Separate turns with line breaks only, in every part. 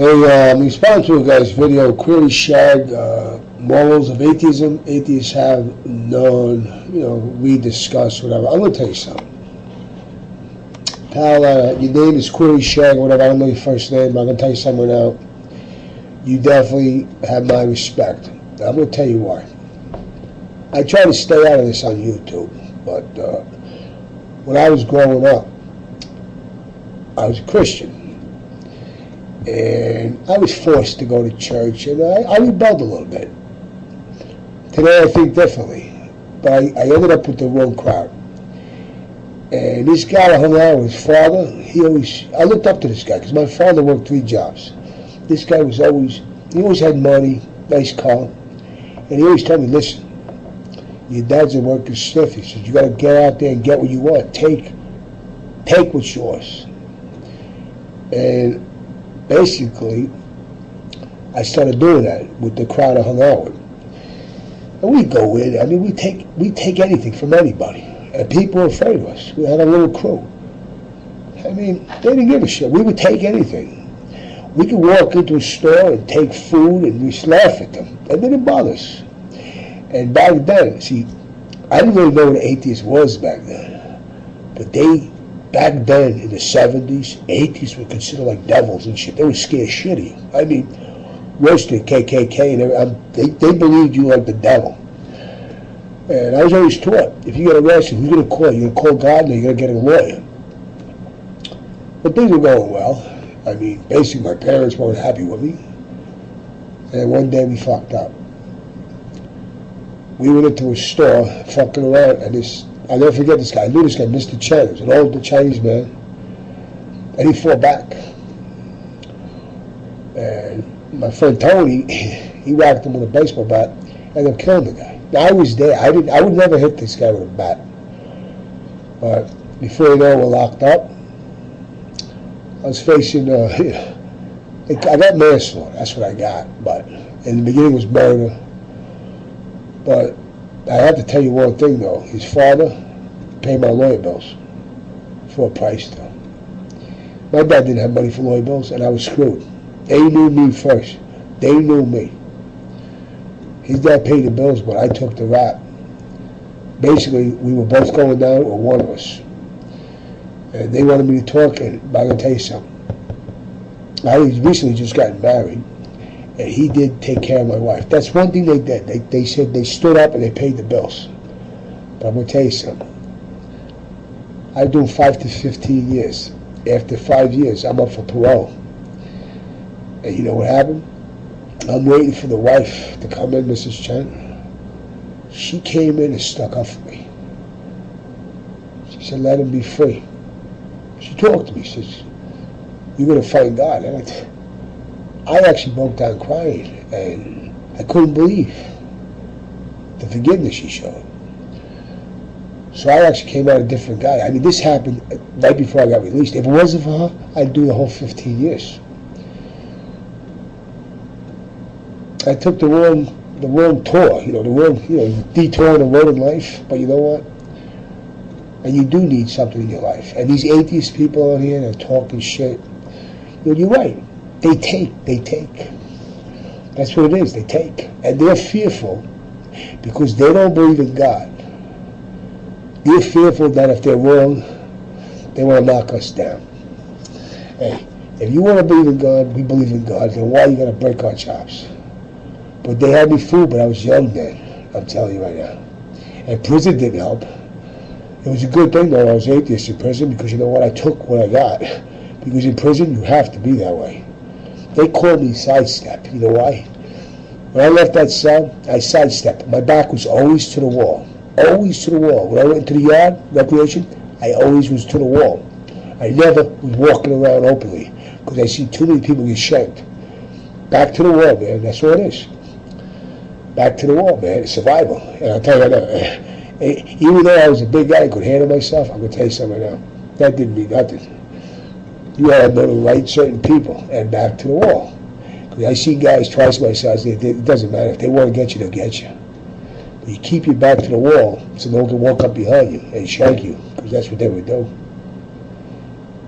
Hey, I'm responding to a guy's video, Query Shag, morals of atheism. Atheists have none, we discuss, whatever. I'm going to tell you something. Pal, your name is Query Shag, whatever, I don't know your first name, but I'm going to tell you something now. You definitely have my respect. I'm going to tell you why. I try to stay out of this on YouTube, but when I was growing up, I was a Christian. And I was forced to go to church, and I rebelled a little bit. Today I think differently, but I ended up with the wrong crowd. And this guy I hung out with, his father, I looked up to this guy, because my father worked 3 jobs. This guy he always had money, nice car, and he always told me, listen, your dad's a working stiff. He said, you got to get out there and get what you want. Take what's yours. And basically, I started doing that with the crowd I hung out with. And we go in, we take anything from anybody. And people were afraid of us. We had a little crew. They didn't give a shit. We would take anything. We could walk into a store and take food and just laugh at them. It didn't bother us. And back then, see, I didn't really know what an atheist was back then. But back then, in the 70s, atheists were considered like devils and shit. They were scared shitty. Worse than KKK, and they believed you like the devil. And I was always taught, if you get arrested, who's going to call? You're going to call God, or you're going to get a lawyer. But things were going well. Basically, my parents weren't happy with me. And one day we fucked up. We went into a store, fucking around, and I'll never forget this guy. I knew this guy, Mr. Chen. He was an old Chinese man. And he fought back. And my friend Tony, he whacked him with a baseball bat and ended up killing the guy. Now, I was there. I would never hit this guy with a bat. But before you know, we're locked up. I was facing, I got manslaughter. That's what I got. But in the beginning it was murder. But I have to tell you one thing, though. His father paid my lawyer bills for a price, though. My dad didn't have money for lawyer bills, and I was screwed. They knew me first. They knew me. His dad paid the bills, but I took the rap. Basically, we were both going down, or one of us. And they wanted me to talk, and I'm going to tell you something. I recently just gotten married. And he did take care of my wife. That's one thing they did. They said they stood up and they paid the bills. But I'm going to tell you something. I've done 5 to 15 years. After 5 years, I'm up for parole. And you know what happened? I'm waiting for the wife to come in, Mrs. Chen. She came in and stuck up for me. She said, let him be free. She talked to me. She says, you're going to find God. And I actually broke down crying, and I couldn't believe the forgiveness she showed. So I actually came out a different guy. This happened right before I got released. If it wasn't for her, I'd do the whole 15 years. I took the wrong tour, the wrong, detour in the road in life. But you know what? And you do need something in your life. And these atheist people out here that are talking shit, you're right. They take. That's what it is, they take. And they're fearful because they don't believe in God. They're fearful that if they're wrong, they want to knock us down. Hey, if you want to believe in God, we believe in God, then why are you going to break our chops? But they had me fooled, but I was young then, I'm telling you right now. And prison didn't help. It was a good thing though I was atheist in prison, because you know what, I took what I got. Because in prison, you have to be that way. They called me sidestep. You know why? When I left that cell, I sidestepped. My back was always to the wall. Always to the wall. When I went into the yard, recreation, I always was to the wall. I never was walking around openly, because I see too many people get shanked. Back to the wall, man. That's what it is. Back to the wall, man. It's survival. And I'll tell you right now, even though I was a big guy and could handle myself, I'm going to tell you something right now. That didn't mean nothing. You had to know the right certain people, and back to the wall. Because I see guys twice my size, it doesn't matter. If they want to get you, they'll get you. But you keep your back to the wall so no one can walk up behind you and shank you, because that's what they would do.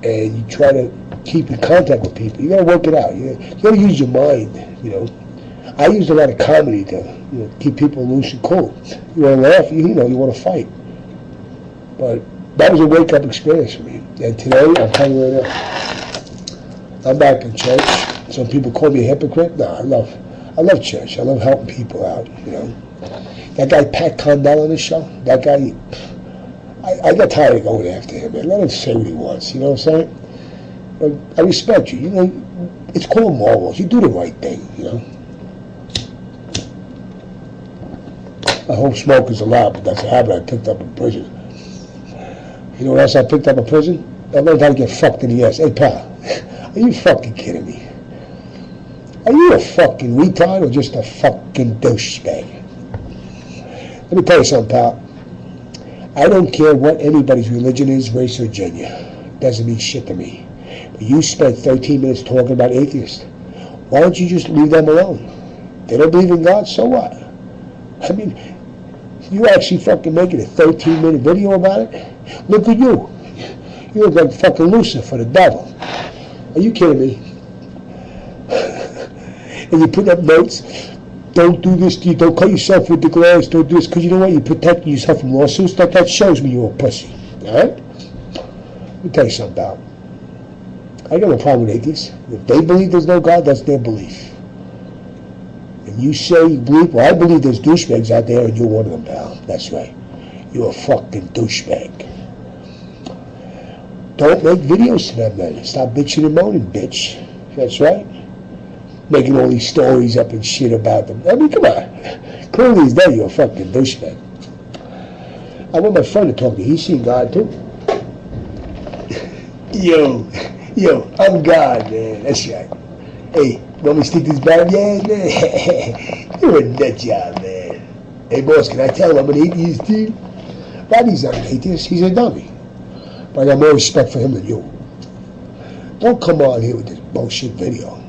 and you try to keep in contact with people, you gotta work it out. You gotta use your mind, you know. I used a lot of comedy to, you know, keep people loose and cool. You wanna laugh, you know, you wanna fight. But that was a wake-up experience for me. And today, I'm telling you right now, I'm back in church. Some people call me a hypocrite. No, I love church. I love helping people out, you know. That guy Pat Condell on the show, that guy, I got tired of going after him, man. Let him say what he wants, you know what I'm saying? But I respect you, you know, it's called morals. You do the right thing, you know. I hope smoking's allowed, but that's a habit I picked up in prison. You know what else I picked up in prison? I learned how to get fucked in the ass. Hey, pal, are you fucking kidding me? Are you a fucking retard or just a fucking douchebag? Let me tell you something, pal. I don't care what anybody's religion is, race, or gender. It doesn't mean shit to me. But you spent 13 minutes talking about atheists. Why don't you just leave them alone? They don't believe in God, so what? I mean, you actually fucking making a 13-minute video about it? Look at you. You look like fucking Lucifer, the devil. Are you kidding me? And you put up notes, don't do this, don't cut yourself with the glass, don't do this, because you know what, you're protecting yourself from lawsuits. That shows me you're a pussy, all right? Let me tell you something, pal. I got no problem with atheists. If they believe there's no God, that's their belief. And you say you believe, well, I believe there's douchebags out there, and you're one of them, pal. That's right. You're a fucking douchebag. Don't make videos to them, man. Stop bitching and moaning, bitch. That's right. Making all these stories up and shit about them. I mean, come on. Clearly as day, you're a fucking douchebag. I want my friend to talk to you. He's seen God too. Yo, I'm God, man. That's right. Hey, want me to stick this bag? Yeah, man. You're a nut job, man. Hey, boss, can I tell him I'm an atheist too? Rodney's not an atheist. He's a dummy. But I got more respect for him than you. Don't come on here with this bullshit video.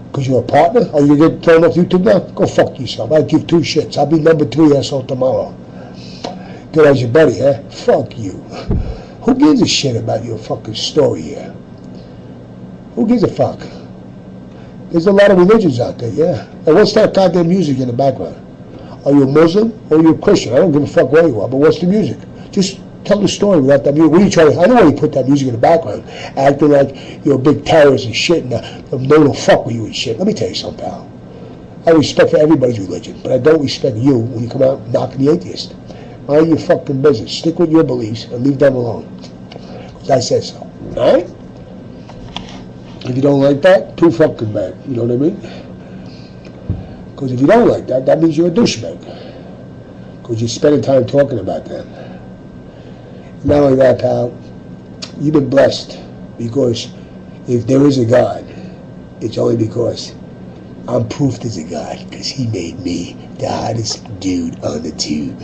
Because you're a partner? Are you going to get thrown off YouTube now? Go fuck yourself. I'll give two shits. I'll be number 3 asshole tomorrow. Good as your buddy, huh? Fuck you. Who gives a shit about your fucking story here? Who gives a fuck? There's a lot of religions out there, yeah. And what's that goddamn music in the background? Are you a Muslim or are you a Christian? I don't give a fuck where you are, but what's the music? Just tell the story without that music. What are you trying to, I know why you put that music in the background, acting like you're a big terrorist and shit, and no one will fuck with you and shit. Let me tell you something, pal. I have respect for everybody's religion, but I don't respect you when you come out knocking the atheist. Mind your fucking business. Stick with your beliefs and leave them alone. Because I said so. Alright? If you don't like that, too fucking bad. You know what I mean? Because if you don't like that, that means you're a douchebag. Because you're spending time talking about them. Not only that, pal, you've been blessed, because if there is a God, it's only because I'm proof there's a God, because he made me the hottest dude on the tube.